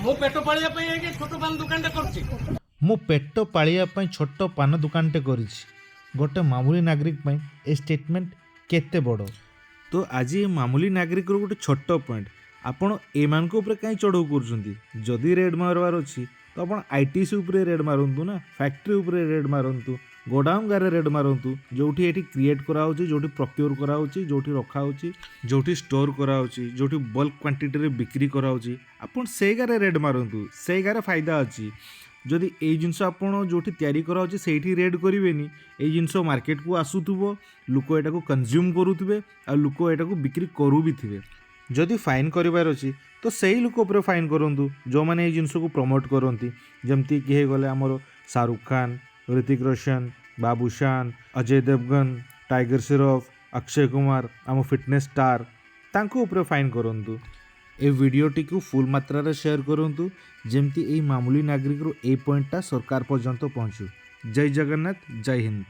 ମୁଁ ପେଟ ପାଳିବା ପାଇଁ ଆଜ୍ଞା ଛୋଟ ପାନ ଦୋକାନଟା କରିଛି। ମୁଁ ପେଟ ପାଳିବା ପାଇଁ ଛୋଟ ପାନ ଦୋକାନଟେ କରିଛି। ଗୋଟେ ମାମୁଲି ନାଗରିକ ପାଇଁ ଏ ଷ୍ଟେଟମେଣ୍ଟ କେତେ ବଡ଼। ତ ଆଜି ଏ ମାମୁଲି ନାଗରିକର ଗୋଟେ ଛୋଟ ପଏଣ୍ଟ, ଆପଣ ଏମାନଙ୍କ ଉପରେ କାହିଁ ଚଢ଼ଉ କରୁଛନ୍ତି? ଯଦି ରେଡ୍ ମାରିବାର ଅଛି ତ ଆପଣ ଆଇଟିସି ଉପରେ ରେଡ୍ ମାରନ୍ତୁ ନା, ଫ୍ୟାକ୍ଟ୍ରି ଉପରେ ରେଡ୍ ମାରନ୍ତୁ, ଗୋଡାଉନ୍ ଗାରେ ରେଡ୍ ମାରନ୍ତୁ, ଯେଉଁଠି ଏଠି କ୍ରିଏଟ୍ କରାହେଉଛି, ଯେଉଁଠି ପ୍ରକ୍ୟୁର୍ କରାହେଉଛି, ଯେଉଁଠି ରଖାହେଉଛି, ଯେଉଁଠି ଷ୍ଟୋର୍ କରାହେଉଛି, ଯେଉଁଠି ବଲ୍କ କ୍ୱାଣ୍ଟିଟିରେ ବିକ୍ରି କରାହେଉଛି, ଆପଣ ସେଇ ଗାରେ ରେଡ୍ ମାରନ୍ତୁ। ସେଇ ଗାରେ ଫାଇଦା ଅଛି। ଯଦି ଏଇ ଜିନିଷ ଆପଣ ଯେଉଁଠି ତିଆରି କରାହେଉଛି ସେଇଠି ରେଡ୍ କରିବେନି, ଏଇ ଜିନିଷ ମାର୍କେଟକୁ ଆସୁଥିବ, ଲୋକ ଏଟାକୁ କନଜ୍ୟୁମ୍ କରୁଥିବେ, ଆଉ ଲୋକ ଏଟାକୁ ବିକ୍ରି କରୁ ବି ଥିବେ। ଯଦି ଫାଇନ୍ କରିବାର ଅଛି ତ ସେଇ ଲୋକ ଉପରେ ଫାଇନ୍ କରନ୍ତୁ ଯେଉଁମାନେ ଏଇ ଜିନିଷକୁ ପ୍ରମୋଟ୍ କରନ୍ତି। ଯେମିତି କି ହେଇଗଲେ ଆମର ଶାହରୁଖ ଖାନ, ଋତିକ ରୋଶନ, ବାବୁଶାନ, ଅଜୟ ଦେବଗନ, ଟାଇଗର ଶ୍ରଫ, ଅକ୍ଷୟ କୁମାର, ଆମ ଫିଟନେସ୍ ଷ୍ଟାର, ତାଙ୍କ ଉପରେ ଫାଇନ୍ କରନ୍ତୁ। ଏ ଭିଡ଼ିଓଟିକୁ ଫୁଲ୍ ମାତ୍ରାରେ ସେୟାର କରନ୍ତୁ, ଯେମିତି ଏଇ ମାମୁଲି ନାଗରିକର ଏଇ ପଏଣ୍ଟଟା ସରକାର ପର୍ଯ୍ୟନ୍ତ ପହଞ୍ଚୁ। ଜୟ ଜଗନ୍ନାଥ, ଜୟ ହିନ୍ଦ।